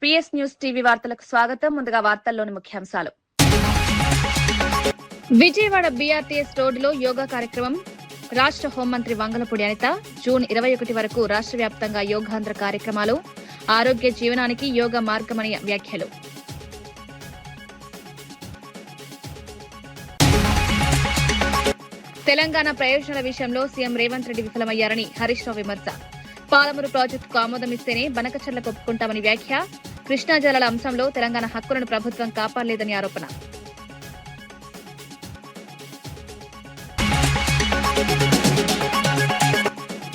PS news TV వార్తలకు స్వాగతం. ముందుగా వార్తల్లోని ముఖ్యాంశాలు. విజయవాడ బీఆర్టీఎస్ రోడ్డులో యోగా కార్యక్రమం. రాష్ట్ర హోంమంత్రి వంగలపూడి అనిత జూన్ 21 వరకు రాష్ట్ర వ్యాప్తంగా యోగాంధ్ర కార్యక్రమాలు. ఆరోగ్య జీవనానికి యోగా మార్గమని వ్యాఖ్యలు. తెలంగాణ ప్రయోజనాల విషయంలో సీఎం రేవంత్ రెడ్డి విఫలమయ్యారని హరీష్ రావు విమర్శ. పాలమూరు ప్రాజెక్టుకు ఆమోదమిస్తేనే బనకచర్లకు ఒప్పుకుంటామని వ్యాఖ్య. కృష్ణా జలాల అంశంలో తెలంగాణ హక్కులను ప్రభుత్వం కాపాడలేదని ఆరోపణ.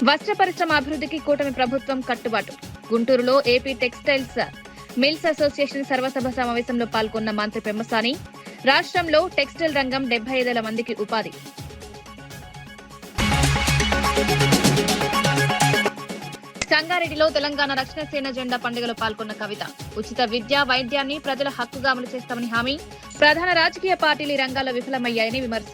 వస్త్ర పరిశ్రమ అభివృద్ధికి కూటమి ప్రభుత్వం కట్టుబాటు. గుంటూరులో ఏపీ టెక్స్టైల్స్ మిల్స్ అసోసియేషన్ సర్వసభ సమావేశంలో పాల్గొన్న మంత్రి పెమ్మసాని. రాష్ట్రంలో టెక్స్టైల్ రంగం 75,000 మందికి ఉపాధి. సంగారెడ్డిలో తెలంగాణ రక్షణ సేన జెండా పండుగలో పాల్గొన్న కవిత. ఉచిత విద్య, వైద్యాన్ని ప్రజల హక్కుగా అమలు చేస్తామని హామీ. ప్రధాన రాజకీయ పార్టీలు ఈ రంగాల్లో విఫలమయ్యాయని విమర్శ.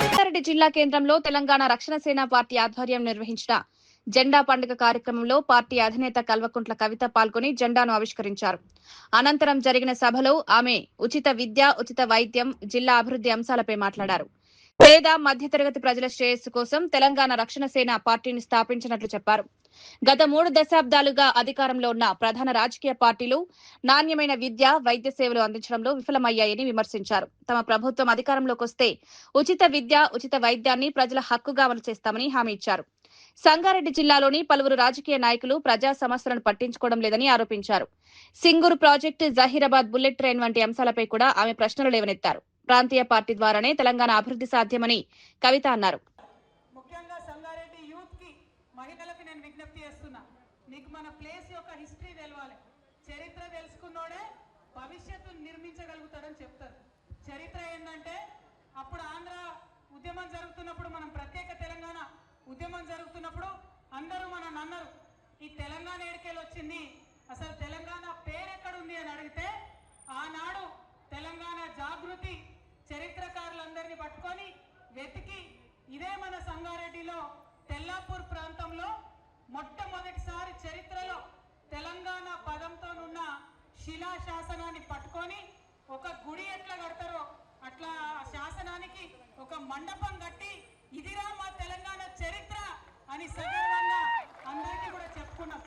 సంగారెడ్డి జిల్లా కేంద్రంలో తెలంగాణ రక్షణ సేన పార్టీ ఆధ్వర్యం నిర్వహించిన జెండా పండుగ కార్యక్రమంలో పార్టీ అధినేత కల్వకుంట్ల కవిత పాల్గొని జెండాను ఆవిష్కరించారు. అనంతరం జరిగిన సభలో ఆమె ఉచిత విద్య, ఉచిత వైద్యం, జిల్లా అభివృద్ధి అంశాలపై మాట్లాడారు. పేద మధ్యతరగతి ప్రజల శ్రేయస్సు కోసం తెలంగాణ రక్షణ సేన పార్టీని స్థాపించినట్లు చెప్పారు. గత 3 దశాబ్దాలుగా అధికారంలో ఉన్న ప్రధాన రాజకీయ పార్టీలు నాణ్యమైన విద్య, వైద్య సేవలు అందించడంలో విఫలమయ్యాయని విమర్శించారు. తమ ప్రభుత్వం అధికారంలోకి వస్తే ఉచిత విద్య, ఉచిత వైద్యాన్ని ప్రజల హక్కుగా అమలు చేస్తామని హామీ ఇచ్చారు. సంగారెడ్డి జిల్లాలోని పలువురు రాజకీయ నాయకులు ప్రజా సమస్యలను పట్టించుకోవడం లేదని ఆరోపించారు. Singur project, Zaheerabad bullet train వంటి అంశాలపై కూడా ఆమె ప్రశ్నలు లేవనెత్తారు. ప్రాంతీయ పార్టీ ద్వారానే తెలంగాణ అభివృద్ధి సాధ్యమని కవిత అన్నారు. ముఖ్యంగా సంగారెడ్డి యూత్ కి, మహిళలకు నేను విజ్ఞప్తి చేస్తున్నా, నీకు మన ప్లేస్ యొక్క హిస్టరీ తెలవాలి. చరిత్ర తెలుసుకున్నోడే భవిష్యత్తును నిర్మించగలుగుతాడని చెప్తారు. చరిత్ర ఏంటంటే, అప్పుడు ఆంధ్ర ఉద్యమం జరుగుతున్నప్పుడు, మనం ప్రత్యేక తెలంగాణ ఉద్యమం జరుగుతున్నప్పుడు అందరూ మనని అన్నారు, ఈ తెలంగాణ ఏడికెళ్ళి వచ్చింది, అసలు తెలంగాణ పేరెక్కడుంది అని అడిగితే, ఆనాడు తెలంగాణ జాగృతి చరిత్రకారులందరినీ పట్టుకొని వెతికి ఇదే మన సంగారెడ్డిలో తెల్లాపూర్ ప్రాంతంలో మొట్టమొదటిసారి చరిత్రలో తెలంగాణ పదంతోనున్న శిలా శాసనాన్ని పట్టుకొని ఒక గుడి ఎట్లా కడతారో అట్లా ఆ శాసనానికి ఒక మండపం కట్టి ఇదిరా మా తెలంగాణ చరిత్ర అని సగర్వంగా అందరికీ కూడా చెప్పుకున్నాం.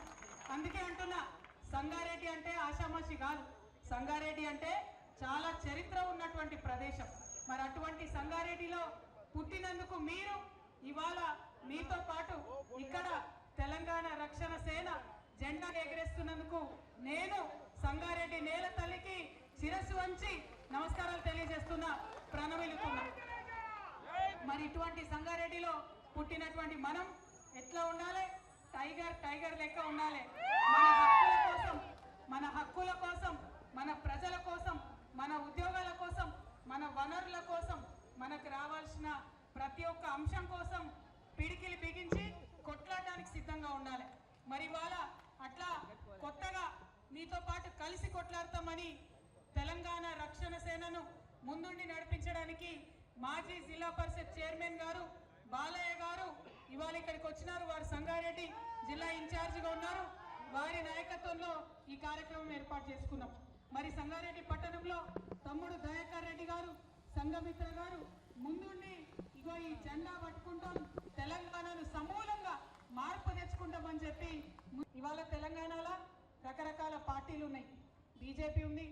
అందుకే అంటున్నా, సంగారెడ్డి అంటే ఆషామాషి కాదు. సంగారెడ్డి అంటే చాలా చరిత్ర ఉన్నటువంటి ప్రదేశం. మరి అటువంటి సంగారెడ్డిలో పుట్టినందుకు మీరు ఇవాళ మీతో పాటు ఇక్కడ తెలంగాణ రక్షణ సేన జెండా ఎగరేస్తున్నందుకు నేను సంగారెడ్డి నేల తల్లికి శిరస్సు వంచి నమస్కారాలు తెలియజేస్తున్నా, ప్రణమిల్లుతున్నా. మరి ఇటువంటి సంగారెడ్డిలో పుట్టినటువంటి మనం ఎట్లా ఉండాలి? టైగర్ లెక్క ఉండాలి. మన హక్కుల కోసం, మన ప్రజల కోసం, మన ఉద్యోగాల కోసం, మన వనరుల కోసం, మనకు రావాల్సిన ప్రతి ఒక్క అంశం కోసం పిడికిలి బిగించి కొట్లాడడానికి సిద్ధంగా ఉండాలి. మరి ఇవాళ అట్లా కొత్తగా మీతో పాటు కలిసి కొట్లాడతామని తెలంగాణ రక్షణ సేనను ముందుండి నడిపించడానికి మాజీ జిల్లా పరిషత్ చైర్మన్ గారు బాలయ్య గారు ఇవాళ ఇక్కడికి వచ్చినారు. వారు సంగారెడ్డి జిల్లా ఇన్ఛార్జిగా ఉన్నారు. వారి నాయకత్వంలో ఈ కార్యక్రమం ఏర్పాటు చేసుకున్నాం. మరి సంగారెడ్డి పట్టణంలో తమ్ముడు దయాకర్ రెడ్డి గారు, సంఘమిత్ర గారు ముందుండి ఇగో ఈ జెండా పట్టుకుంటాం, తెలంగాణను సమూలంగా మార్పు తెచ్చుకుంటామని చెప్పి. ఇవాళ తెలంగాణలో రకరకాల పార్టీలు ఉన్నాయి. బీజేపీ ఉంది,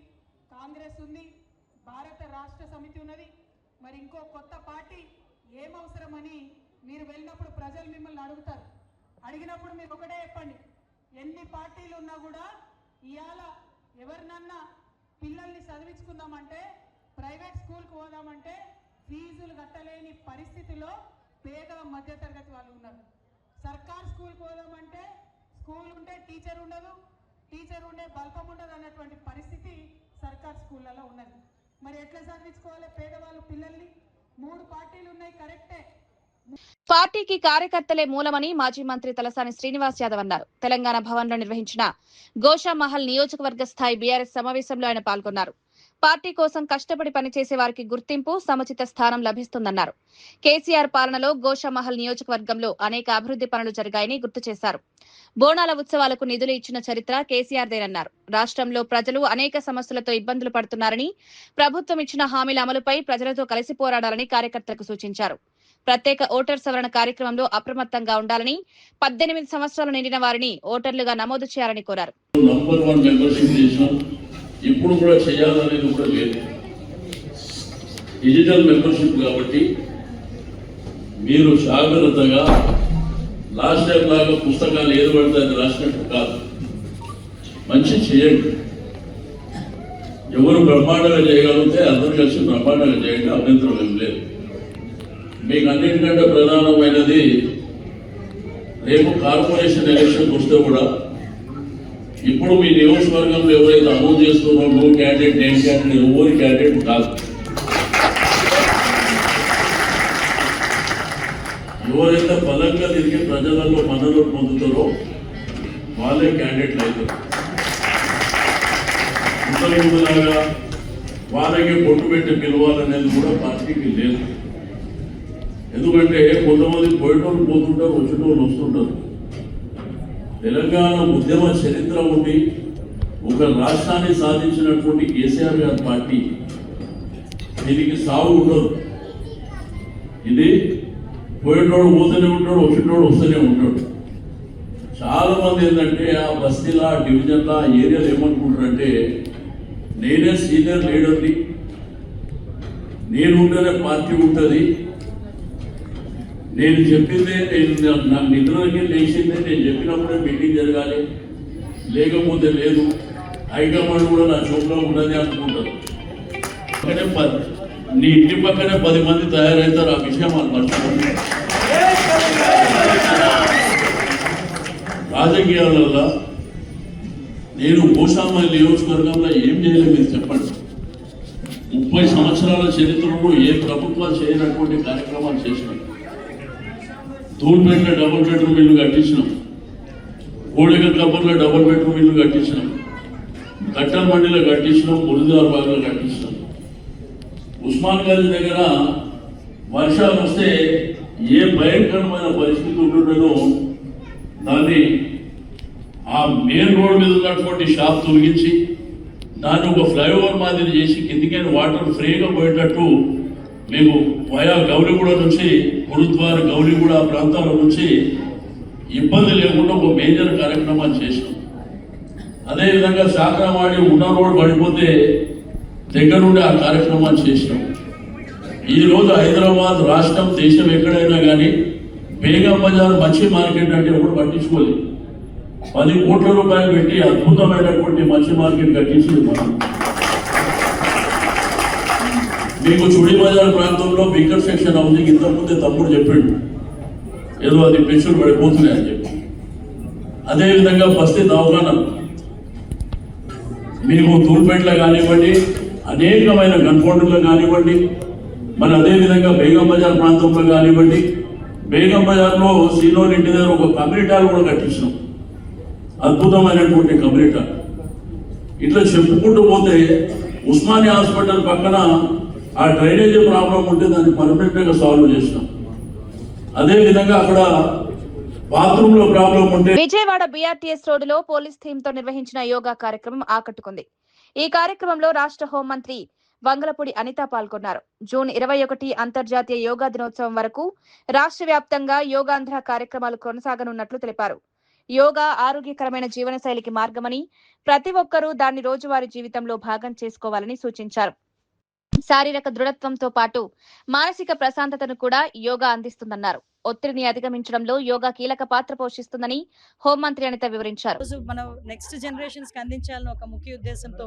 కాంగ్రెస్ ఉంది, భారత రాష్ట్ర సమితి ఉన్నది. మరి ఇంకో కొత్త పార్టీ ఏమవసరమని మీరు వెళ్ళినప్పుడు ప్రజలు మిమ్మల్ని అడుగుతారు. అడిగినప్పుడు మీరు ఒకటే చెప్పండి, ఎన్ని పార్టీలు ఉన్నా కూడా ఇవాళ ఎవరినన్నా పిల్లల్ని చదివించుకుందామంటే, ప్రైవేట్ స్కూల్కి పోదామంటే ఫీజులు కట్టలేని పరిస్థితిలో పేద మధ్యతరగతి వాళ్ళు ఉన్నారు. సర్కార్ స్కూల్కి పోదామంటే స్కూల్ ఉంటే టీచర్ ఉండదు, టీచర్ ఉండే బల్పం ఉండదు అన్నటువంటి పరిస్థితి సర్కార్ స్కూళ్ళలో ఉన్నది. మరి ఎట్లా చదివించుకోవాలి పేదవాళ్ళు పిల్లల్ని? 3 పార్టీలు ఉన్నాయి, కరెక్టే. పార్టీకి కార్యకర్తలే మూలమని మాజీ మంత్రి తలసాని శ్రీనివాస్ యాదవ్ అన్నారు. తెలంగాణ భవన్ లో నిర్వహించిన గోషామహల్ నియోజకవర్గ స్థాయి బీఆర్ఎస్ సమావేశంలో ఆయన పాల్గొన్నారు. పార్టీ కోసం కష్టపడి పనిచేసే వారికి గుర్తింపు, సముచిత స్థానం లభిస్తుందన్నారు. కేసీఆర్ పాలనలో గోషామహల్ నియోజకవర్గంలో అనేక అభివృద్ధి పనులు జరిగాయని గుర్తు చేశారు. బోనాల ఉత్సవాలకు నిధులు ఇచ్చిన చరిత్ర కేసీఆర్దేనన్నారు. రాష్ట్రంలో ప్రజలు అనేక సమస్యలతో ఇబ్బందులు పడుతున్నారని, ప్రభుత్వం ఇచ్చిన హామీల అమలుపై ప్రజలతో కలిసి పోరాడాలని కార్యకర్తలకు సూచించారు. ప్రత్యేక ఓటర్ సవరణ కార్యక్రమంలో అప్రమత్తంగా ఉండాలని, 18 సంవత్సరాలు నిండిన వారిని ఓటర్లుగా నమోదు చేయాలని కోరారు. ఇప్పుడు కూడా చేయాలనేది కూడా లేదు. డిజిటల్ మెంబర్షిప్ కాబట్టి మీరు జాగ్రత్తగా లాస్ట్ టైం లాగా పుస్తకాలు ఏది పడితే అది రాసినట్టు కాదు, మంచి చేయండి. ఎవరు బ్రహ్మాండంగా చేయగలిగితే అందరూ కలిసి బ్రహ్మాండంగా చేయండి, అభ్యంతరం ఏం లేదు. మీకు అన్నిటికంటే ప్రధానమైనది రేపు కార్పొరేషన్ ఎలక్షన్ వస్తే కూడా ఇప్పుడు మీ నియోజకవర్గంలో ఎవరైతే అమలు చేస్తున్నారో నో క్యాండిడేట్ నేను క్యాండిడేట్ ఎవరి క్యాండిడేట్ కాదు. ఎవరైతే బలంగా తిరిగి ప్రజలలో మన్ననలు పొందుతారో వాళ్ళే క్యాండిడేట్లు అవుతారు. ఇంతకుముందులాగా వాళ్ళకి పొట్టు పెట్టి పిలవాలనేది కూడా పార్టీకి లేదు. ఎందుకంటే కొంతమంది పోయేటోళ్ళు పోతుంటారు, వచ్చేటోళ్ళు వస్తుంటారు. తెలంగాణ ఉద్యమ చరిత్ర ఉండి ఒక రాష్ట్రాన్ని సాధించినటువంటి కేసీఆర్ గారి పార్టీ దీనికి సాగు ఉండదు. ఇది పోయేటోడు పోతూనే ఉంటాడు, వచ్చేటోడు వస్తూనే ఉంటాడు. చాలా మంది ఏంటంటే ఆ బస్తీలా డివిజన్లా ఏరియాలో ఏమనుకుంటారంటే నేనే సీనియర్ లీడర్ని, నేను ఉంటేనే పార్టీ ఉంటుంది, నేను చెప్పిందే నాకు నిద్రకి లేచిందే నేను చెప్పినప్పుడే మీటింగ్ జరగాలి, లేకపోతే లేదు, హైకమాండ్ కూడా నా చూపులో ఉన్నది అనుకుంటారు. నీ ఇంటి పక్కనే 10 మంది తయారవుతారు, ఆ విషయం వాళ్ళు మర్చిపోతుంది. రాజకీయాలలో నేను గోషామహల్ నియోజకవర్గంలో ఏం చేయలేదు మీరు చెప్పండి. 30 సంవత్సరాల చరిత్రలో ఏ ప్రభుత్వాలు చేయనటువంటి కార్యక్రమాలు చేసినాం. తూర్పేటలో డబుల్ బెడ్రూమ్ ఇల్లు కట్టించినాం, కోడిగ కబ్బర్లో డబుల్ బెడ్రూమ్ ఇల్లు కట్టించినాం, కట్టల మండిలో కట్టించినాం, మురుదార్ బాగ్లో కట్టించినాం. ఉస్మాన్ గంజ్ దగ్గర వర్షాలు వస్తే ఏ భయంకరమైన పరిస్థితి ఉంటుందో దాన్ని ఆ మెయిన్ రోడ్ మీద ఉన్నటువంటి షాప్ తొలగించి దాన్ని ఒక ఫ్లైఓవర్ మాదిరి చేసి కిందికైనా వాటర్ ఫ్రీగా పోయేటట్టు మేము వయా గౌలిగూడ నుంచి గురుద్వార గౌలిగూడ ప్రాంతాల నుంచి ఇబ్బంది లేకుండా ఒక మేజర్ కార్యక్రమాలు చేసినాం. అదేవిధంగా శాఖరవాడి ఉన్న రోడ్ పడిపోతే దగ్గర నుండి ఆ కార్యక్రమాలు చేసినాం. ఈరోజు హైదరాబాద్ రాష్ట్రం దేశం ఎక్కడైనా కానీ బేగం బజార్ మచ్చి మార్కెట్ అంటే ఎవరు పట్టించుకోలేదు. 10 కోట్ల రూపాయలు పెట్టి అద్భుతమైనటువంటి మచ్చి మార్కెట్ కట్టించింది మనం. మీకు చుడి బజార్ ప్రాంతంలో బిగ్గర్ సెక్షన్ హౌసింగ్ ఇంతకుముందే తమ్ముడు చెప్పాడు, ఏదో అది పెన్షన్ పడిపోతున్నాయి అని చెప్పి. అదేవిధంగా బస్తీ దవాఖానా మీకు తూర్పేటలో కానివ్వండి, అనేకమైన గన్పౌండర్లో కానివ్వండి, మరి అదేవిధంగా బేగం బజార్ ప్రాంతంలో కానివ్వండి, బేగం బజార్లో సీలోని ఇంటి దగ్గర ఒక కమ్యూనిటీ హాల్ కూడా కట్టించినాం, అద్భుతమైనటువంటి కమ్యూనిటీ హాల్. ఇట్లా చెప్పుకుంటూ పోతే ఉస్మానియా హాస్పిటల్ పక్కన ఆ డ్రైనేజీ ప్రాబ్లం ఉంటే దాన్ని పర్మనెంట్గా సాల్వ్ చేసినాం. అదేవిధంగా అక్కడ బాత్రూమ్ లో ప్రాబ్లం ఉంటే విజయవాడ బీఆర్టీఎస్ రోడ్డులో పోలీస్ థీమ్ తో నిర్వహించిన యోగా కార్యక్రమం ఆకట్టుకుంది. ఈ కార్యక్రమంలో రాష్ట్ర హోంమంత్రి వంగలపూడి అనిత పాల్గొన్నారు. జూన్ 21 అంతర్జాతీయ యోగా దినోత్సవం వరకు రాష్ట్ర వ్యాప్తంగా యోగాంధ్ర కార్యక్రమాలు కొనసాగనున్నట్లు తెలిపారు. యోగా ఆరోగ్యకరమైన జీవనశైలికి మార్గమని, ప్రతి ఒక్కరూ దాన్ని రోజువారీ జీవితంలో భాగం చేసుకోవాలని సూచించారు. శారీరక దృఢత్వంతో పాటు మానసిక ప్రశాంతతను కూడా యోగా అందిస్తుందన్నారు. ఒత్తిడిని అధిగమించడంలో యోగా కీలక పాత్ర పోషిస్తుందని హోంమంత్రి అనిత వివరించారు. మనం నెక్స్ట్ జనరేషన్స్ కి అందించాలని ఒక ముఖ్య ఉద్దేశంతో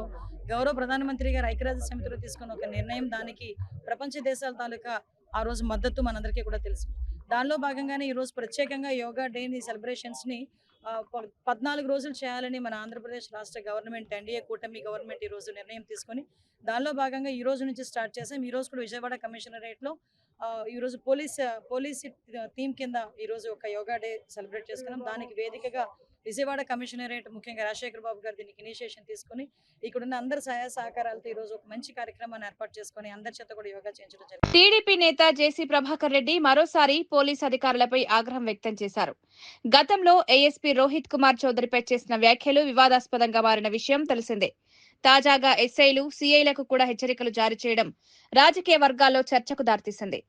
గౌరవ ప్రధానమంత్రి గారు ఐక్యరాజ్య సమితిలో తీసుకున్న ఒక నిర్ణయం, దానికి ప్రపంచ దేశాల తాలూకా ఆ రోజు మద్దతు మనందరికీ కూడా తెలుసు. దానిలో భాగంగానే ఈ రోజు ప్రత్యేకంగా యోగా డేని సెలబ్రేషన్స్ ని 14 రోజులు చేయాలని మన ఆంధ్రప్రదేశ్ రాష్ట్ర గవర్నమెంట్, ఎన్డీఏ కూటమి గవర్నమెంట్ ఈ రోజు నిర్ణయం తీసుకొని దానిలో భాగంగా ఈ రోజు నుంచి స్టార్ట్ చేసాం. ఈ రోజు కూడా విజయవాడ కమిషనరేట్ లో ఈరోజు పోలీస్ థీమ్ కింద ఈరోజు ఒక యోగా డే సెలబ్రేట్ చేసుకున్నాం. దానికి వేదికగా విజయవాడ కమిషనరేట్ ముఖ్యంగా రాజశేఖర్ బాబు గారు దీనికి ఇనిషియేషన్ తీసుకుని ఇక్కడున్న అందరి సహాయ సహకారాలతో ఈరోజు ఒక మంచి కార్యక్రమాన్ని ఏర్పాటు చేసుకుని అందరి చేత కూడా యోగా చేయించడం జరిగింది. టీడీపీ నేత జేసీ ప్రభాకర్ రెడ్డి మరోసారి పోలీస్ అధికారులపై ఆగ్రహం వ్యక్తం చేశారు. గతంలో ఏఎస్పీ రోహిత్ కుమార్ చౌదరిపై చేసిన వ్యాఖ్యలు వివాదాస్పదంగా మారిన విషయం తెలిసిందే. తాజాగా ఎస్ఐలు, సీఐలకు కూడా హెచ్చరికలు జారీ చేయడం రాజకీయ వర్గాల్లో చర్చకు దారితీసింది.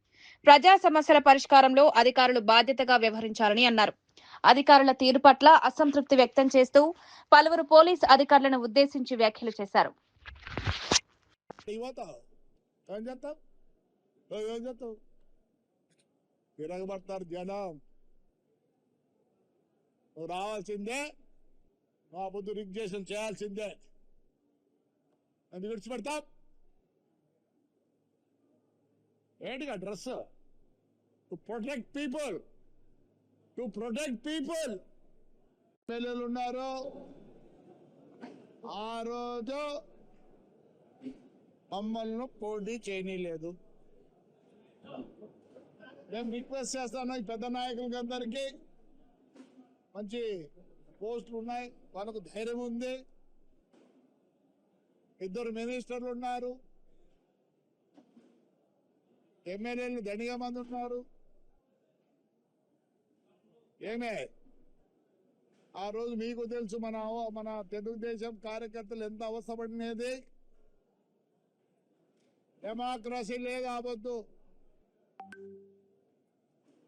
ప్రజా సమస్యల పరిష్కారంలో అధికారులు బాధ్యతగా వ్యవహరించాలని అన్నారు. అధికారుల తీరు పట్ల అసంతృప్తి వ్యక్తం చేస్తూ పలువురు పోలీస్ అధికారులను ఉద్దేశించి వ్యాఖ్యలు చేశారు. తిరగబడతారు జనం, నువ్వు రావాల్సిందే, మా బుద్ధు రిగ్జేషన్ చేయాల్సిందే. అది విడిచిపెడతాం ఏంటిగా డ్రెస్ టు ప్రొటెక్ట్ పీపుల్, పిల్లలు ఉన్నారు. ఆ రోజు మమ్మల్ని పోటీ చేయనీయలేదు. నేను రిక్వెస్ట్ చేస్తాను ఈ పెద్ద నాయకులకి అందరికీ, మంచి పోస్టులు ఉన్నాయి, వాళ్ళకు ధైర్యం ఉంది, 2 మినిస్టర్లు ఉన్నారు, ఎమ్మెల్యేలు దండిగా మంది ఉన్నారు. ఏమే ఆ రోజు మీకు తెలుసు మన తెలుగుదేశం కార్యకర్తలు ఎంత అవసరపడినది. డెమోక్రసీ లేదు ఆవద్దు.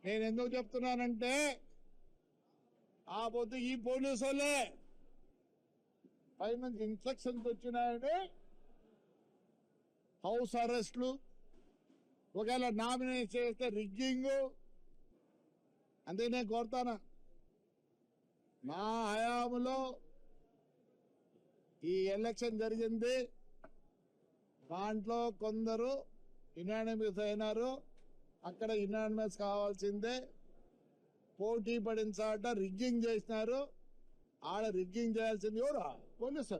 నేను ఎందుకు చెప్తున్నానంటే ఆ పొద్దు ఈ పోలీసు వాళ్ళే పైన ఇన్స్ట్రక్షన్స్ వచ్చినాయని హౌస్ అరెస్ట్లు, ఒకవేళ నామినేట్ చేస్తే రిగ్గింగ్. అందుకే నేను కోరుతాను, నా హయాంలో ఈ ఎలక్షన్ జరిగింది, దాంట్లో కొందరు యునానిమస్ అయినారు, అక్కడ యునానిమస్ కావాల్సిందే. పోటీ పడిన చాట రిగ్గింగ్ చేసినారు, ఆడ రిగ్గింగ్ చేయాల్సింది ఎవరు? పోలీసు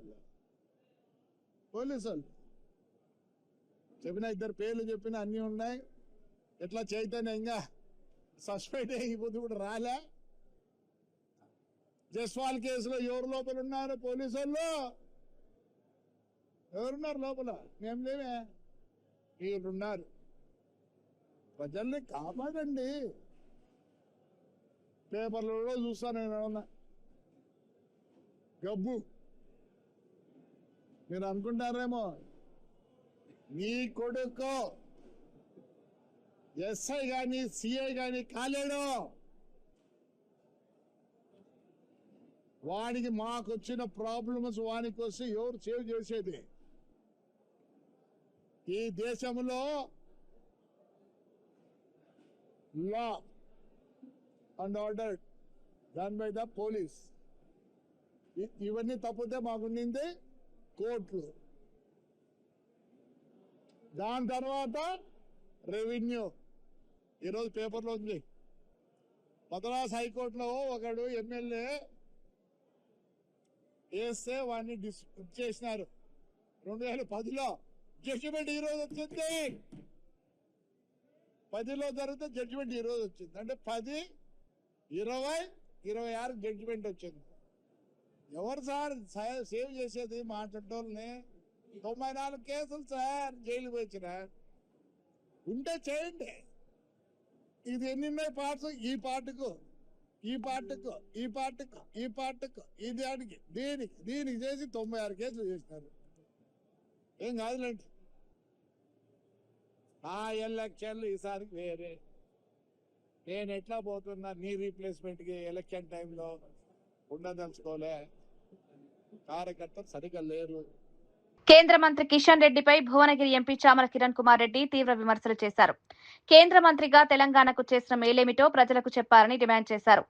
వాళ్ళు చెప్పిన 2 పేర్లు చెప్పిన అన్నీ ఉన్నాయి. ఎట్లా చైతన్యంగా సస్పెండ్ అయిపోతే కూడా రాలే. జస్వాల్ కేసులో ఎవరు లోపల ఉన్నారు? పోలీసు వాళ్ళు. ఎవరున్నారు లోపల? మేము లేమే, వీళ్ళున్నారు. ప్రజల్ని కాపాడండి. పేపర్లలో చూస్తాను నేను ఏమన్నా గబ్బు. మీరు అనుకుంటారేమో నీ కొడుకు ఎస్ఐ గాని సిఐ గాని కాలేడు, వాడికి మాకు వచ్చిన ప్రాబ్లమ్స్ వానికి వస్తే ఎవరు సేవ్ చేసేది? ఈ దేశంలో law and order done by the police. ఇవన్నీ తప్పితే మాకుండింది కోర్టులు, దాని తర్వాత రెవెన్యూ. ఈరోజు పేపర్లో ఉంది, మద్రాస్ హైకోర్టులో ఒకడు ఎమ్మెల్యే వేస్తే వాడిని డిస్మిస్ చేసినారు 2010లో. జడ్జిమెంట్ ఈరోజు వచ్చింది. 10లో జరిగితే జడ్జిమెంట్ ఈరోజు వచ్చింది. అంటే 10, 20, 26 జడ్జిమెంట్ వచ్చింది. ఎవరు సార్ సేవ్ చేసేది? మాట్లాడటోళ్ళని 94 కేసులు సార్ జైలు వచ్చిన ఉంటే చేయండి. ఇది ఎన్ని ఉన్నాయి పార్ట్స్? ఈ పార్టుకు ఇది అడిగి దీనికి చేసి 96 కేసులు చేసినారు. ఏం కాదులేండి. ఆ ఎలక్షన్లు ఈసారికి వేరే. నేను ఎట్లా పోతున్నా నీ రీప్లేస్మెంట్కి ఎలక్షన్ టైంలో ఉండదలుచుకోలే. కార్యకర్తలు సరిగ్గా లేరు. కేంద్ర మంత్రి కిషన్ రెడ్డిపై భువనగిరి ఎంపీ చామల కిరణ్ కుమార్ రెడ్డి తీవ్ర విమర్శలు చేశారు. కేంద్ర మంత్రిగా తెలంగాణకు చేసిన మేలేమిటో ప్రజలకు చెప్పారని డిమాండ్ చేశారు.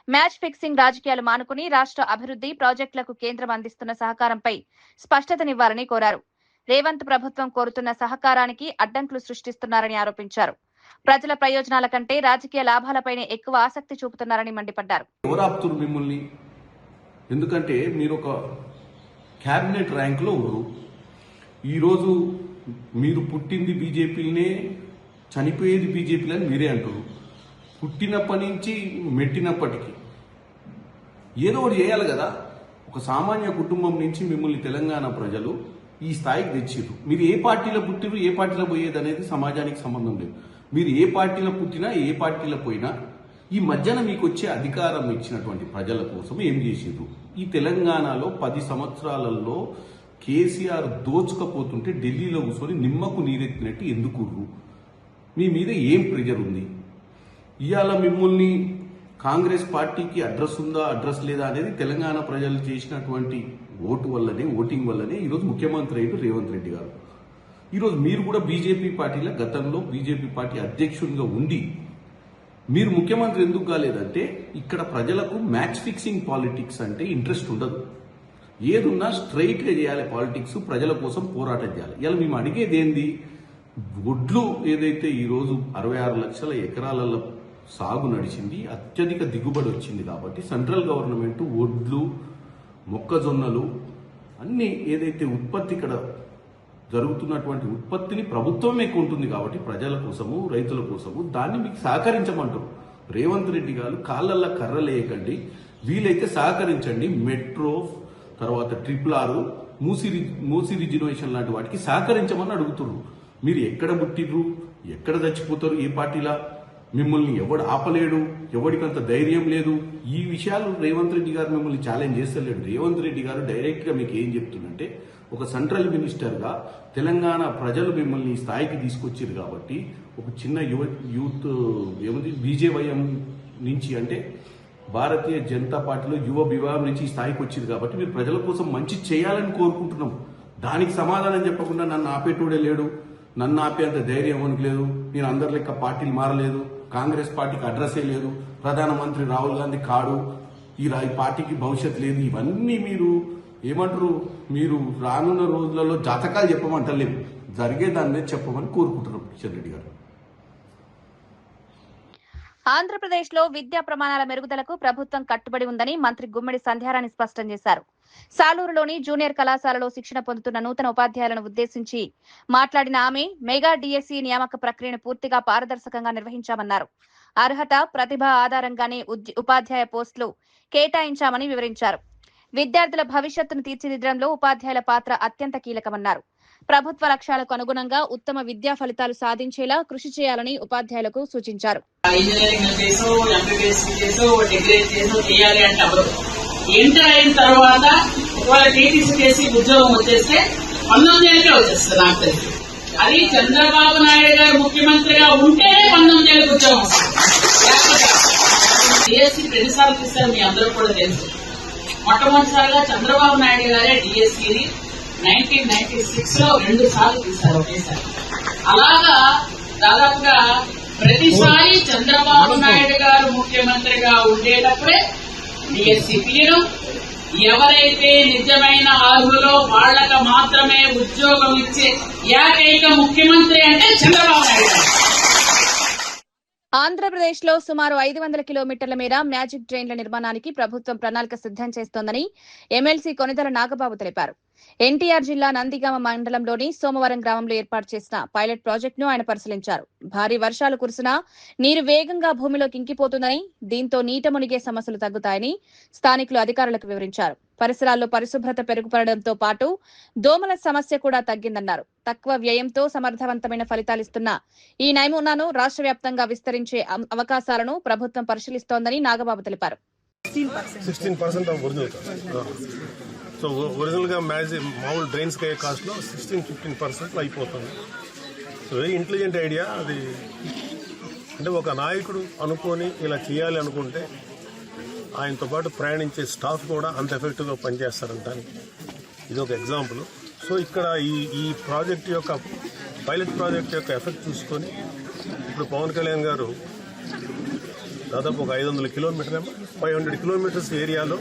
మ్యాచ్ ఫిక్సింగ్ రాజకీయాలు మానుకుని రాష్ట్ర అభివృద్ధి ప్రాజెక్టులకు కేంద్రం అందిస్తున్న సహకారంపై స్పష్టతనివ్వాలని కోరారు. రేవంత్ ప్రభుత్వం కోరుతున్న సహకారానికి అడ్డంకులు సృష్టిస్తున్నారని ఆరోపించారు. ప్రజల ప్రయోజనాల కంటే రాజకీయ లాభాలపైనే ఎక్కువ ఆసక్తి చూపుతున్నారని మండిపడ్డారు. మిమ్మల్ని ఎందుకంటే మీరు ఒక క్యాబినెట్ ర్యాంకులో ఉన్నారు. ఈరోజు మీరు పుట్టింది బీజేపీనే చనిపోయేది బీజేపీలో అని మీరే అంటారు. పుట్టినప్పటి నుంచి మెట్టినప్పటికీ ఏదో ఒకటి చేయాలి కదా. ఒక సామాన్య కుటుంబం నుంచి మిమ్మల్ని తెలంగాణ ప్రజలు ఈ స్థాయికి తెచ్చిర్రు. మీరు ఏ పార్టీలో పుట్టిరు, ఏ పార్టీలో పోయేది అనేది సమాజానికి సంబంధం లేదు. మీరు ఏ పార్టీలో పుట్టినా, ఏ పార్టీలో పోయినా ఈ మధ్యన మీకు వచ్చే అధికారం ఇచ్చినటువంటి ప్రజల కోసం ఏం చేసిర్రు? ఈ తెలంగాణలో 10 సంవత్సరాలలో కేసీఆర్ దోచుకపోతుంటే ఢిల్లీలో కూర్చొని నిమ్మకు నీరెత్తినట్టు ఎందుకుర్రు? మీ మీద ఏం ప్రెజర్ ఉంది? ఇవాళ మిమ్మల్ని కాంగ్రెస్ పార్టీకి అడ్రస్ ఉందా, అడ్రస్ లేదా అనేది తెలంగాణ ప్రజలు చేసినటువంటి ఓటింగ్ వల్లనే ఈరోజు ముఖ్యమంత్రి అయ్యారు రేవంత్ రెడ్డి గారు. ఈరోజు మీరు కూడా బీజేపీ పార్టీలో గతంలో బీజేపీ పార్టీ అధ్యక్షుడిగా ఉండి మీరు ముఖ్యమంత్రి ఎందుకు కాలేదంటే ఇక్కడ ప్రజలకు మ్యాచ్ ఫిక్సింగ్ పాలిటిక్స్ అంటే ఇంట్రెస్ట్ ఉండదు. ఏదున్నా స్ట్రైట్గా చేయాలి పాలిటిక్స్, ప్రజల కోసం పోరాటం చేయాలి. ఇలా మేము అడిగేది ఏంది? ఒడ్లు ఏదైతే ఈరోజు 66 లక్షల ఎకరాలలో సాగు నడిచింది, అత్యధిక దిగుబడి వచ్చింది కాబట్టి సెంట్రల్ గవర్నమెంట్ ఒడ్లు, మొక్కజొన్నలు అన్ని ఏదైతే ఉత్పత్తి ఇక్కడ జరుగుతున్నటువంటి ఉత్పత్తిని ప్రభుత్వమే కొంటుంది కాబట్టి ప్రజల కోసము, రైతుల కోసము దాన్ని మీకు సహకరించమంటారు. రేవంత్ రెడ్డి గారు కాళ్ళల్లో కర్రలేయకండి, వీలైతే సహకరించండి. మెట్రో తర్వాత RRR, మూసీ రిజర్వేషన్ లాంటి వాటికి సహకరించమని అడుగుతున్నారు. మీరు ఎక్కడ పుట్టిర్రు, ఎక్కడ చచ్చిపోతారు, ఏ పార్టీలా మిమ్మల్ని ఎవడు ఆపలేడు, ఎవడికంత ధైర్యం లేదు. ఈ విషయాలు రేవంత్ రెడ్డి గారు మిమ్మల్ని ఛాలెంజ్ చేస్తలేడు. రేవంత్ రెడ్డి గారు డైరెక్ట్గా మీకు ఏం చెప్తుందంటే, ఒక సెంట్రల్ మినిస్టర్గా తెలంగాణ ప్రజలు మిమ్మల్ని ఈ స్థాయికి తీసుకొచ్చారు కాబట్టి ఒక చిన్న యూత్ ఏముంది బీజేవైఎం నుంచి అంటే భారతీయ జనతా పార్టీలో యువ విభాగం నుంచి ఈ స్థాయికి వచ్చింది కాబట్టి మీరు ప్రజల కోసం మంచి చేయాలని కోరుకుంటున్నాం. దానికి సమాధానం చెప్పకుండా నన్ను ఆపేటోడే లేడు, నన్ను ఆపేంత ధైర్యం ఎవరికి లేదు, నేను అందరి లెక్క పార్టీలు మారలేదు, కాంగ్రెస్ పార్టీకి అడ్రస్సే లేదు, ప్రధానమంత్రి రాహుల్ గాంధీ కాడు, ఈ పార్టీకి భవిష్యత్ లేదు. ఇవన్నీ మీరు ఏమంటారు? మీరు రానున్న రోజులలో జాతకాలు చెప్పమంటలేము, జరిగేదాన్నే చెప్పమని కోరుకుంటున్నాం కిషన్ రెడ్డి గారు. ఆంధ్రప్రదేశ్లో విద్యా ప్రమాణాల మెరుగుదలకు ప్రభుత్వం కట్టుబడి ఉందని మంత్రి గుమ్మడి సంధ్యారాణి స్పష్టం చేశారు. సాలూరులోని జూనియర్ కళాశాలలో శిక్షణ పొందుతున్న నూతన ఉపాధ్యాయులను ఉద్దేశించి మాట్లాడిన ఆమె మెగా డిఎస్సి నియామక ప్రక్రియను పూర్తిగా పారదర్శకంగా నిర్వహించామన్నారు. అర్హత, ప్రతిభ ఆధారంగానే ఉపాధ్యాయ పోస్టులు కేటాయించామని వివరించారు. విద్యార్థుల భవిష్యత్తును తీర్చిదిద్దడంలో ఉపాధ్యాయుల పాత్ర అత్యంత కీలకమన్నారు. ప్రభుత్వ లక్ష్యాలకు అనుగుణంగా ఉత్తమ విద్యా ఫలితాలు సాధించేలా కృషి చేయాలని ఉపాధ్యాయులకు సూచించారు. ఇంజనీరింగ్ చేసో, ఎంబీబీఎస్ చేసో, డిగ్రీ చేసో చేయాలి అంటే అప్పుడు ఇంటర్ అయిన తర్వాత ఒకవేళ టీటీసీ చేసి ఉద్యోగం వచ్చేస్తే 19 ఏళ్ళకే వచ్చేస్తుంది నాకు తెలిసి. అది చంద్రబాబు నాయుడు గారు ముఖ్యమంత్రిగా ఉంటేనే 19 ఏళ్ళకి ఉద్యోగం వస్తుంది. డిఎస్సీ 2 సార్లు తీస్తారు, మీ అందరూ కూడా తెలుసు. మొట్టమొదటిసారిగా చంద్రబాబు నాయుడు గారే డిఎస్సీని 1996 లో 2 సార్లు తీశారు ఒకేసారి. అలాగా దాదాపుగా ప్రతిసారి చంద్రబాబు నాయుడు గారు ముఖ్యమంత్రిగా ఉండేటప్పుడే డిఎస్సీ తీయడం, ఎవరైతే నిజమైన అర్హులో వాళ్లకు మాత్రమే ఉద్యోగం ఇచ్చే ఏకైక ముఖ్యమంత్రి అంటే చంద్రబాబు నాయుడు గారు. ఆంధ్రప్రదేశ్ లో సుమారు 500 కిలోమీటర్ల మేర మ్యాజిక్ ట్రైన్ల నిర్మాణానికి ప్రభుత్వం ప్రణాళిక సిద్ధం చేస్తోందని ఎమ్మెల్సీ కొనిదెల నాగబాబు తెలిపారు. ఎన్టీఆర్ జిల్లా నందిగామ మండలంలోని సోమవరం గ్రామంలో ఏర్పాటు చేసిన పైలట్ ప్రాజెక్టును ఆయన పరిశీలించారు. భారీ వర్షాలు కురిసినా నీరు వేగంగా భూమిలోకి ఇంకిపోతుందని, దీంతో నీట మునిగే సమస్యలు తగ్గుతాయని స్థానికులు అధికారులకు వివరించారు. పరిసరాల్లో పరిశుభ్రత పెరుగుపడడంతో పాటు దోమల సమస్య కూడా తగ్గిందన్నారు. తక్కువ వ్యయంతో సమర్థవంతమైన ఫలితాలిస్తున్న ఈ నమూనాను రాష్ట్ర వ్యాప్తంగా విస్తరించే అవకాశాలను ప్రభుత్వం పరిశీలిస్తోందని నాగబాబు తెలిపారు. 16% ఆఫ్ ఒరిజినల్ సో ఒరిజినల్గా మామూలు డ్రైన్స్కి అయ్యే కాస్ట్లో 16-15% అయిపోతుంది. సో వెరీ ఇంటెలిజెంట్ ఐడియా అది. అంటే ఒక నాయకుడు అనుకొని ఇలా చేయాలి అనుకుంటే ఆయనతో పాటు ప్రయాణించే స్టాఫ్ కూడా అంత ఎఫెక్టివ్గా పనిచేస్తారంటానికి ఇది ఒక ఎగ్జాంపుల్. సో ఇక్కడ ఈ ప్రాజెక్ట్ యొక్క పైలట్ ప్రాజెక్ట్ యొక్క ఎఫెక్ట్ చూసుకొని ఇప్పుడు పవన్ కళ్యాణ్ గారు దాదాపు ఒక 500 కిలోమీటర్ 500 కిలోమీటర్స్ ఏరియాలో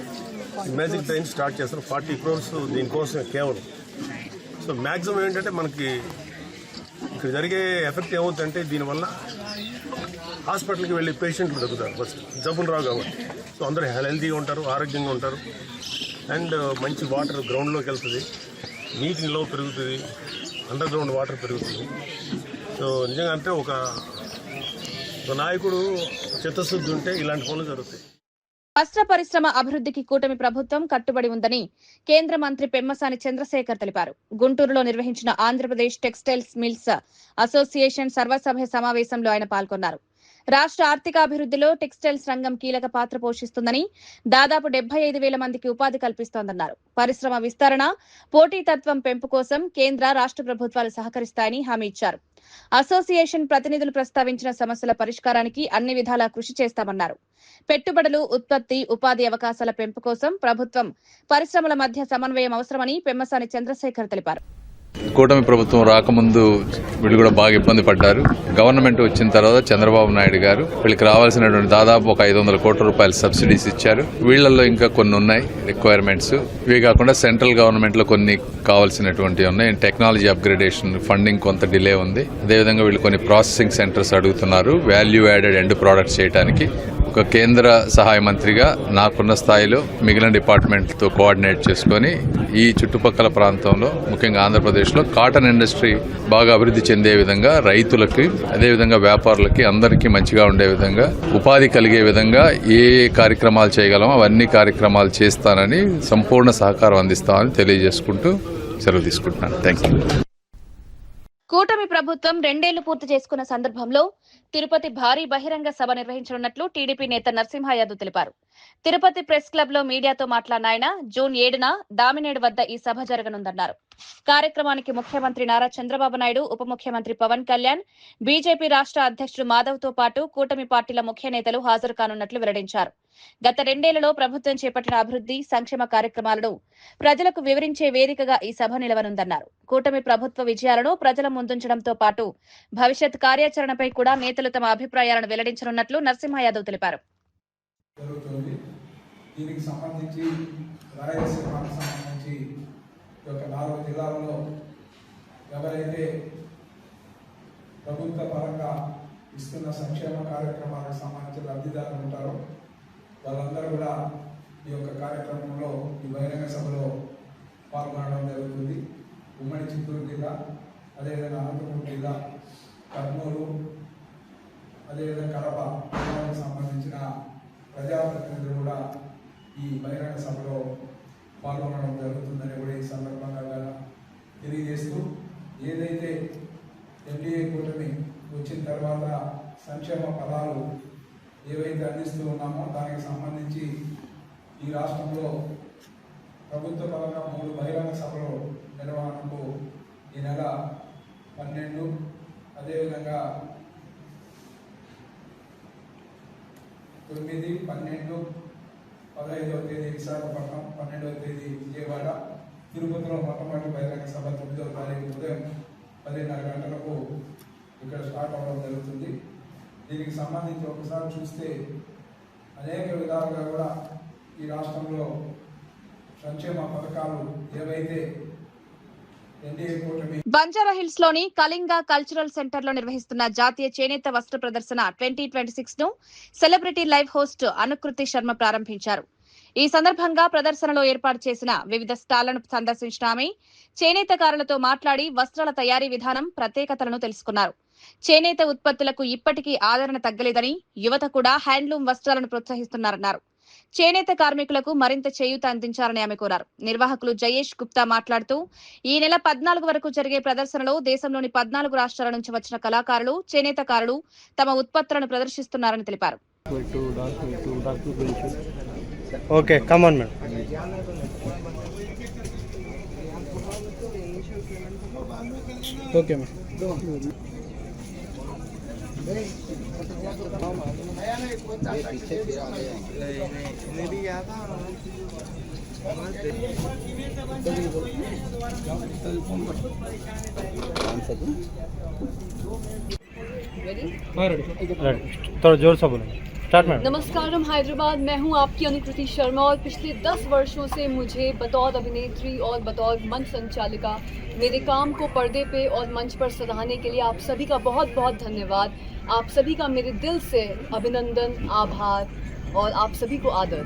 మ్యాజిక్ ట్రైన్ స్టార్ట్ చేస్తారు. 40 crores దీనికోసమే కేవలం. సో మ్యాక్సిమం ఏంటంటే మనకి ఇక్కడ జరిగే ఎఫెక్ట్ ఏమవుతుందంటే దీనివల్ల హాస్పిటల్కి వెళ్ళి పేషెంట్లు తగ్గుతారు. ఫస్ట్ జబ్బులు రావు కాబట్టి. సో అందరూ హెల్తీగా ఉంటారు, ఆరోగ్యంగా ఉంటారు. అండ్ మంచి వాటర్ గ్రౌండ్లోకి వెళ్తుంది, నీటి నిల్వ పెరుగుతుంది, అండర్ గ్రౌండ్ వాటర్ పెరుగుతుంది. సో నిజంగా అంటే ఒక నాయకుడు చిత్తశుద్ధి ఉంటే ఇలాంటి పనులు జరుగుతాయి. వస్త్ర పరిశ్రమ అభివృద్ధికి కూటమి ప్రభుత్వం కట్టుబడి ఉందని కేంద్ర మంత్రి పెమ్మసాని చంద్రశేఖర్ తెలిపారు. గుంటూరులో నిర్వహించిన ఆంధ్రప్రదేశ్ టెక్స్టైల్స్ మిల్స్ అసోసియేషన్ సర్వసభ్య సమావేశంలో ఆయన పాల్గొన్నారు. రాష్ట్ర ఆర్థికాభివృద్ధిలో టెక్స్టైల్స్ రంగం కీలక పాత్ర పోషిస్తుందని, దాదాపు 75,000 మందికి ఉపాధి కల్పిస్తోందన్నారు. పరిశ్రమ విస్తరణ, పోటీతత్వం పెంపు కోసం కేంద్ర రాష్ట్ర ప్రభుత్వాలు సహకరిస్తాయని హామీ ఇచ్చారు. అసోసియేషన్ ప్రతినిధులు ప్రస్తావించిన సమస్యల పరిష్కారానికి అన్ని విధాలా కృషి చేస్తామన్నారు. పెట్టుబడులు, ఉత్పత్తి, ఉపాధి అవకాశాల పెంపు కోసం ప్రభుత్వం, పరిశ్రమల మధ్య సమన్వయం అవసరమని పెమ్మసాని చంద్రశేఖర్ తెలిపారు. కూటమి ప్రభుత్వం రాకముందు వీళ్ళు కూడా బాగా ఇబ్బంది పడ్డారు. గవర్నమెంట్ వచ్చిన తర్వాత చంద్రబాబు నాయుడు గారు వీళ్ళకి రావాల్సినటువంటి దాదాపు ఒక 500 కోట్ల రూపాయల సబ్సిడీస్ ఇచ్చారు. వీళ్లలో ఇంకా కొన్ని ఉన్నాయి రిక్వైర్మెంట్స్. ఇవి కాకుండా సెంట్రల్ గవర్నమెంట్ లో కొన్ని కావాల్సినటువంటి ఉన్నాయి. టెక్నాలజీ అప్గ్రేడేషన్ ఫండింగ్ కొంత డిలే ఉంది. అదేవిధంగా వీళ్ళు కొన్ని ప్రాసెసింగ్ సెంటర్స్ అడుగుతున్నారు వాల్యూ యాడెడ్ ఎండ్ ప్రొడక్ట్స్ చేయడానికి. ఒక కేంద్ర సహాయ మంత్రిగా నాకున్న స్థాయిలో మిగిలిన డిపార్ట్మెంట్తో కోఆర్డినేట్ చేసుకొని ఈ చుట్టుపక్కల ప్రాంతంలో ముఖ్యంగా ఆంధ్రప్రదేశ్లో కాటన్ ఇండస్ట్రీ బాగా అభివృద్ధి చెందే విధంగా రైతులకి, అదేవిధంగా వ్యాపారులకి అందరికీ మంచిగా ఉండే విధంగా, ఉపాధి కలిగే విధంగా ఏ కార్యక్రమాలు చేయగలమో అవన్నీ కార్యక్రమాలు చేస్తానని సంపూర్ణ సహకారం అందిస్తామని తెలియజేసుకుంటూ సెలవు తీసుకుంటున్నాను. Thank you. కూటమి ప్రభుత్వం 2 ఏళ్లు పూర్తి చేసుకున్న సందర్భంలో తిరుపతి భారీ బహిరంగ సభ నిర్వహించనున్నట్లు టీడీపీ నేత నరసింహ యాదవ్ తెలిపారు. తిరుపతి ప్రెస్ క్లబ్ లో మీడియాతో మాట్లాడిన ఆయన జూన్ 7న దామినేడు వద్ద ఈ సభ జరగనుందన్నారు. కార్యక్రమానికి ముఖ్యమంత్రి నారా చంద్రబాబు నాయుడు, ఉప ముఖ్యమంత్రి పవన్ కళ్యాణ్, బీజేపీ రాష్ట్ర అధ్యక్షుడు మాధవ్ తో పాటు కూటమి పార్టీల ముఖ్య నేతలు హాజరు కానున్నట్లు వెల్లడించారు. గత 2 ఏళ్లలో ప్రభుత్వం చేపట్టిన అభివృద్ధి, సంక్షేమ కార్యక్రమాలను ప్రజలకు వివరించే వేదికగా ఈ సభ నిలవనుందన్నారు. కూటమి ప్రభుత్వ విజయాలను ప్రజల ముందుంచడంతో పాటు భవిష్యత్ కార్యాచరణపై కూడా నేతలు తమ అభిప్రాయాలను వెల్లడించనున్నట్లు నరసింహ యాదవ్ తెలిపారు. దీనికి సంబంధించి రాయలసీమకు సంబంధించి 4 జిల్లాలలో ఎవరైతే ప్రభుత్వ పరంగా ఇస్తున్న సంక్షేమ కార్యక్రమాలకు సంబంధించిన లబ్ధిదారులు ఉంటారో వాళ్ళందరూ కూడా ఈ యొక్క కార్యక్రమంలో, ఈ బహిరంగ సభలో పాల్గొనడం జరుగుతుంది. ఉమ్మడి చిత్తూరు జిల్లా, అదేవిధంగా అనంతపురం జిల్లా, కర్నూలు, అదేవిధంగా కడప జిల్లాలకు సంబంధించిన ప్రజాప్రతినిధులు కూడా ఈ బహిరంగ సభలో పాల్గొనడం జరుగుతుందని కూడా ఈ సందర్భంగా తెలియజేస్తూ, ఏదైతే ఎన్డీఏ కూటమి వచ్చిన తర్వాత సంక్షేమ పదాలు ఏవైతే అందిస్తూ ఉన్నామో దానికి సంబంధించి ఈ రాష్ట్రంలో ప్రభుత్వ పరంగా 3 బహిరంగ సభలు నిర్వహణకు ఈ నెల 12, అదేవిధంగా 9, 12, 15వ తేదీ విశాఖపట్నం, 12వ తేదీ విజయవాడ, తిరుపతిలో మొట్టమొదటి బహిరంగ సభ 9వ తారీఖు ఉదయం 10:30 గంటలకు ఇక్కడ స్టార్ట్ అవ్వడం జరుగుతుంది. దీనికి సంబంధించి ఒకసారి చూస్తే అనేక విధాలుగా కూడా ఈ రాష్ట్రంలో సంక్షేమ పథకాలు ఏవైతే ఎన్డీఏ కూటమి బంజారాహిల్స్ లోని కళింగ కల్చరల్ సెంటర్ లో నిర్వహిస్తున్న జాతీయ చేనేత వస్త్ర ప్రదర్శన 2026 ను సెలబ్రిటీ లైవ్ హోస్ట్ అనుకృతి శర్మ ప్రారంభించారు. ఈ సందర్భంగా ప్రదర్శనలో ఏర్పాటు చేసిన వివిధ స్టాళ్లను సందర్శించిన ఆమె చేనేతకారులతో మాట్లాడి వస్త్రాల తయారీ విధానం, ప్రత్యేకతలను తెలుసుకున్నారు. చేనేత ఉత్పత్తులకు ఇప్పటికీ ఆదరణ తగ్గలేదని, యువత కూడా హ్యాండ్లూమ్ వస్త్రాలను ప్రోత్సహిస్తున్నారన్నారు. చేనేత కార్మికులకు మరింత చేయూత అందించాలని ఆమె కోరారు. నిర్వాహకులు జయేష్ గుప్తా మాట్లాడుతూ, ఈ నెల 14 వరకు జరిగే ప్రదర్శనలో దేశంలోని 14 రాష్ట్రాల నుంచి వచ్చిన కళాకారులు, చేనేతకారులు తమ ఉత్పత్తులను ప్రదర్శిస్తున్నారని తెలిపారు. Okay, come on madam. Okay madam. थोड़ा जोर से बोलो. नमस्कारम हैदराबाद, मैं हूं आपकी अनुकृति शर्मा और पिछले 10 वर्षों से मुझे बतौर अभिनेत्री और बतौर मंच संचालिका मेरे काम को पर्दे पे और मंच पर सराहने के लिए आप सभी का बहुत बहुत धन्यवाद. आप सभी का मेरे दिल से अभिनंदन, आभार और आप सभी को आदर.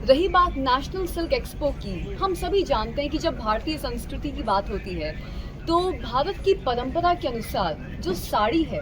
रही बात नेशनल सिल्क एक्सपो की, हम सभी जानते हैं कि जब भारतीय संस्कृति की बात होती है तो भारत की परंपरा के अनुसार जो साड़ी है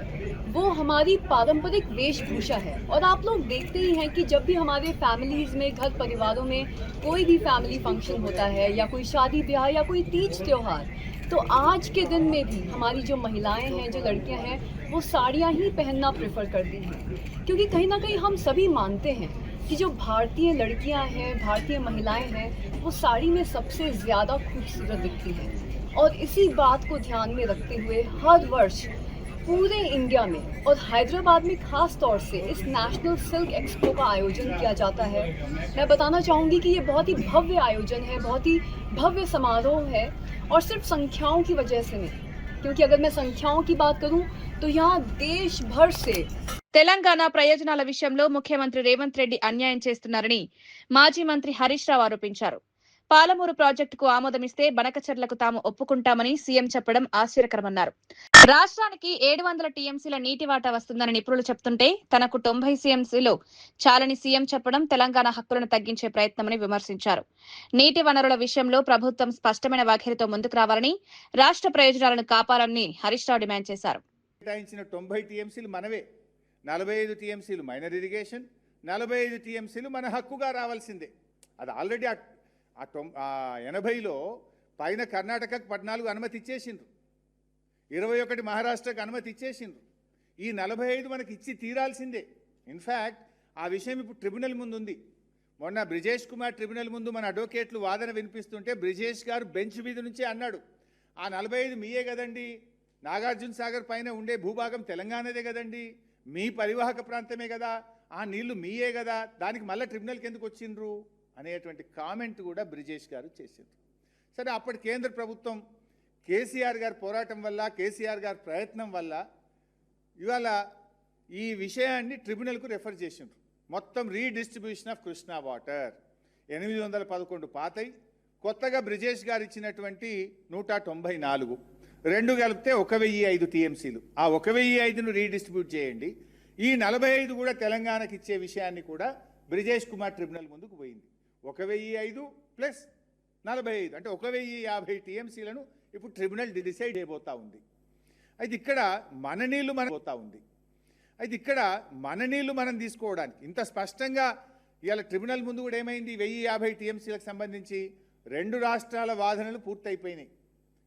वो हमारी पारंपरिक वेशभूषा है। और आप लोग देखते ही हैं कि जब भी हमारे फैमिलीज में, घर परिवारों में कोई भी फैमिली फंक्शन होता है या कोई शादी ब्याह या कोई तीज त्योहार, तो आज के दिन में भी हमारी जो महिलाएं हैं, जो लड़कियां हैं, वो साड़ियां ही पहनना प्रेफर करती हैं। क्योंकि कहीं ना कहीं हम सभी मानते हैं कि जो भारतीय लड़कियां हैं, भारतीय महिलाएं हैं, वो साड़ी में सबसे ज़्यादा खूबसूरत दिखती हैं। और इसी बात को ध्यान में रखते हुए हर वर्ष पूरे इंडिया में और हैदराबाद में खास तौर से इस नेशनल सिल्क एक्सपो का आयोजन किया जाता है। मैं बताना चाहूँगी कि ये बहुत ही भव्य आयोजन है, बहुत ही भव्य समारोह है, और सिर्फ संख्याओं की वजह से नहीं, क्योंकि अगर मैं संख्याओं की बात करूं तो यहाँ देश भर से తెలంగాణ ప్రయోజనాల విషయంలో ముఖ్యమంత్రి రేవంత్ రెడ్డి అన్యాయం చేస్తున్నారని మాజీ మంత్రి హరీష్ రావు ఆరోపించారు. పాలమూరు ప్రాజెక్టుకు ఆమోదమిస్తే బనకచర్లకు తాము ఒప్పుకుంటామని సీఎం చెప్పడం ఆశ్చర్యకరమన్నారు. రాష్ట్రానికి 700 టీఎంసీల నీటి వాటా వస్తుందని నిపుణులు చెప్తుంటే తనకు 90 టీఎంసీలు చాలని సీఎం చెప్పడం తెలంగాణ హక్కులను తగ్గించే ప్రయత్నమని విమర్శించారు. నీటి వనరుల విషయంలో ప్రభుత్వం స్పష్టమైన వైఖరితో ముందుకు రావాలని, రాష్ట్ర ప్రయోజనాలను కాపాడాలని హరీష్ రావు డిమాండ్ చేశారు. 90 టీఎంసీలు మనవే, 45 టీఎంసీలు మైనర్ ఇరిగేషన్, 45 టీఎంసీలు మన హక్కుగా రావాల్సిందే. అది ఆల్రెడీ 80లో పైన కర్ణాటకకు 14 అనుమతి ఇచ్చేసిండ్రు, 21 మహారాష్ట్రకు అనుమతి ఇచ్చేసిండ్రు. ఈ 45 మనకి ఇచ్చి తీరాల్సిందే. ఇన్ఫ్యాక్ట్ ఆ విషయం ఇప్పుడు ట్రిబ్యునల్ ముందు ఉంది. మొన్న బ్రిజేష్ కుమార్ ట్రిబ్యునల్ ముందు మన అడ్వకేట్లు వాదన వినిపిస్తుంటే బ్రిజేష్ గారు బెంచ్ మీద నుంచే అన్నాడు, ఆ 45 మీయే కదండి, నాగార్జున సాగర్ పైన ఉండే భూభాగం తెలంగాణదే కదండి, మీ పరివాహక ప్రాంతమే కదా, ఆ నీళ్లు మీయే కదా, దానికి మళ్ళీ ట్రిబ్యునల్కి ఎందుకు వచ్చిండ్రు అనేటువంటి కామెంట్ కూడా బ్రిజేష్ గారు చేసిండ్రు. సరే, అప్పటి కేంద్ర ప్రభుత్వం కేసీఆర్ గారి పోరాటం వల్ల, కేసీఆర్ గారి ప్రయత్నం వల్ల ఇవాళ ఈ విషయాన్ని ట్రిబ్యునల్కు రెఫర్ చేసిండ్రు. మొత్తం రీడిస్ట్రిబ్యూషన్ ఆఫ్ కృష్ణా వాటర్ 811 పాతై, కొత్తగా బ్రిజేష్ గారు ఇచ్చినటువంటి 194, రెండు కలిపితే 1005 టీఎంసీలు. ఆ 1005ను రీడిస్ట్రిబ్యూట్ చేయండి, ఈ 45 కూడా తెలంగాణకి ఇచ్చే విషయాన్ని కూడా బ్రిజేష్ కుమార్ ట్రిబ్యునల్ ముందుకు పోయింది. 1005 ప్లస్ 45 అంటే 1050 టీఎంసీలను ఇప్పుడు ట్రిబ్యునల్ డిసైడ్ చేయబోతా ఉంది. అయితే ఇక్కడ మన నీళ్లు మనం తీసుకోవడానికి ఇంత స్పష్టంగా ఇవాళ ట్రిబ్యునల్ ముందు కూడా ఏమైంది, 1050 టీఎంసీలకు సంబంధించి 2 రాష్ట్రాల వాదనలు పూర్తయిపోయినాయి.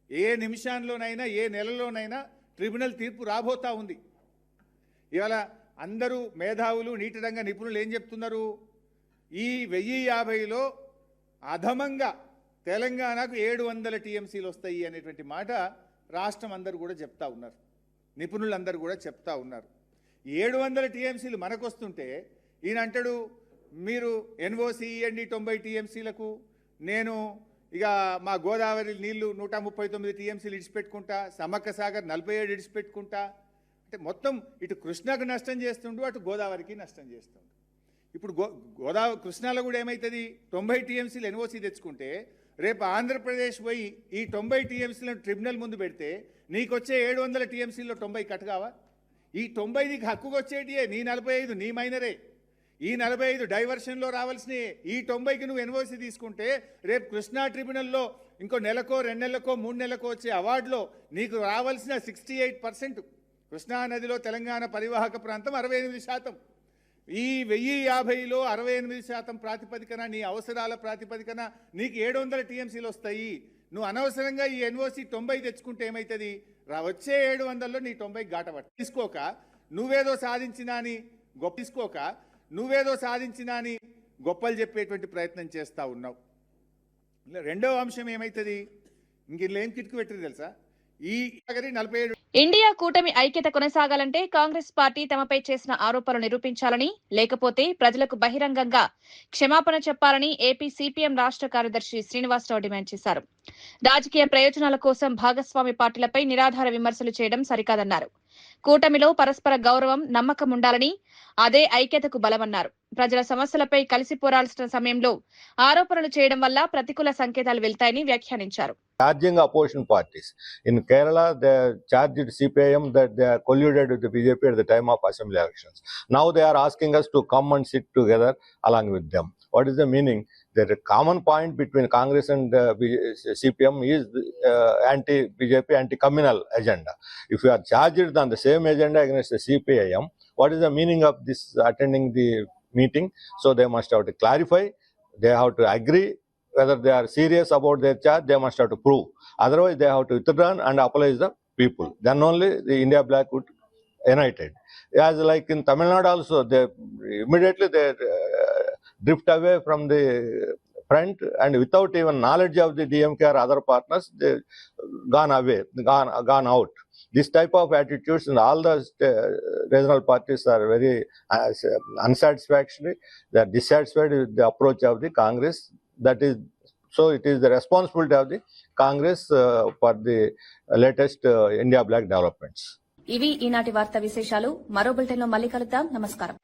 ఏ నిమిషంలోనైనా, ఏ నెలలోనైనా ట్రిబ్యునల్ తీర్పు రాబోతా ఉంది. ఇవాళ అందరూ మేధావులు, నీటి రంగ నిపుణులు ఏం చెప్తున్నారు, ఈ 1050లో అధమంగా తెలంగాణకు 700 టీఎంసీలు వస్తాయి అనేటువంటి మాట రాష్ట్రం అందరూ కూడా చెప్తా ఉన్నారు, నిపుణులందరూ కూడా చెప్తా ఉన్నారు. 700 టీఎంసీలు మనకు వస్తుంటే ఈయన అంటాడు, మీరు ఎన్ఓసి ఇవ్వండి 90 టీఎంసీలకు, నేను ఇక మా గోదావరి నీళ్లు 139 టీఎంసీలు ఇడిచిపెట్టుకుంటా, సమ్మక్క సాగర్ 47 ఇడిచిపెట్టుకుంటా అంటే మొత్తం ఇటు కృష్ణకు నష్టం చేస్తుండు, అటు గోదావరికి నష్టం చేస్తుండు. ఇప్పుడు గోదావరి కృష్ణాలో కూడా ఏమవుతుంది, 90 టీఎంసీలు ఎన్ఓసి తెచ్చుకుంటే రేపు ఆంధ్రప్రదేశ్ పోయి ఈ 90 టీఎంసీలను ట్రిబ్యునల్ ముందు పెడితే నీకు వచ్చే 700 టీఎంసీలో 90 కట్ కావా? ఈ 90 నీకు హక్కుకు వచ్చేటియే, నీ 45 నీ మైనరే, ఈ 45 డైవర్షన్లో రావాల్సినవి. ఈ 90కి నువ్వు ఎన్ఓసి తీసుకుంటే రేపు కృష్ణా ట్రిబ్యునల్లో ఇంకో నెలకో, 2 నెలలకో, 3 నెలలకో వచ్చే అవార్డులో నీకు రావాల్సిన 68%. కృష్ణా నదిలో తెలంగాణ పరివాహక ప్రాంతం 68%. ఈ 1050లో 68% ప్రాతిపదికన, నీ అవసరాల ప్రాతిపదికన నీకు 700 టీఎంసీలు వస్తాయి. నువ్వు అనవసరంగా ఈ ఎన్ఓసి 90 తెచ్చుకుంటే ఏమవుతుంది, వచ్చే 700లో నీ 90 గాటపట్టు తీసుకోక నువ్వేదో సాధించినా అని గొప్పలు చెప్పేటువంటి ప్రయత్నం చేస్తూ ఉన్నావు. రెండవ అంశం ఏమవుతుంది, ఇంక ఏం కిటుకు పెట్టింది తెలుసా, ఈ 47 ఇండియా కూటమి ఐక్యత కొనసాగాలంటే కాంగ్రెస్ పార్టీ తమపై చేసిన ఆరోపణలు నిరూపించాలని, లేకపోతే ప్రజలకు బహిరంగంగా క్షమాపణ చెప్పాలని ఏపీ సిపిఎం రాష్ట్ర కార్యదర్శి శ్రీనివాసరావు డిమాండ్ చేశారు. రాజకీయ ప్రయోజనాల కోసం భాగస్వామి పార్టీలపై నిరాధార విమర్శలు చేయడం సరికాదన్నారు. కూటమిలో పరస్పర గౌరవం, నమ్మకం ఉండాలని, అదే ఐక్యతకు బలమన్నారు. ప్రజల సమస్యలపై కలిసి పోరాల్సిన సమయంలో ఆరోపణలు చేయడం వల్ల ప్రతికూల సంకేతాలు వెళ్తాయని వ్యాఖ్యానించారు. Charging opposition parties. In Kerala, they charged CPIM that they are colluded with the BJP at the time of assembly elections. Now they are asking us to come and sit together along with them. What is the meaning? The common point between Congress and CPM is anti-BJP, anti-communal agenda. If you are charged on the same agenda against the CPIM, what is the meaning of this attending the meeting? So they must have to clarify, they have to agree whether they are serious about their charge, they must have to prove. Otherwise, they have to withdraw and apologize the people. Then only the India Black would united. As like in Tamil Nadu also, they immediately drift away from the front, and without even knowledge of the DMK or other partners, they gone out. This type of attitudes in all the regional parties are very unsatisfactory. They are dissatisfied with the approach of the Congress. So it is the responsibility of the Congress for the latest India Black developments. ఇవి ఈనాటి వార్తా విశేషాలు. మరో బులెటిన్లో మళ్ళీ కలుద్దాం. నమస్కారం.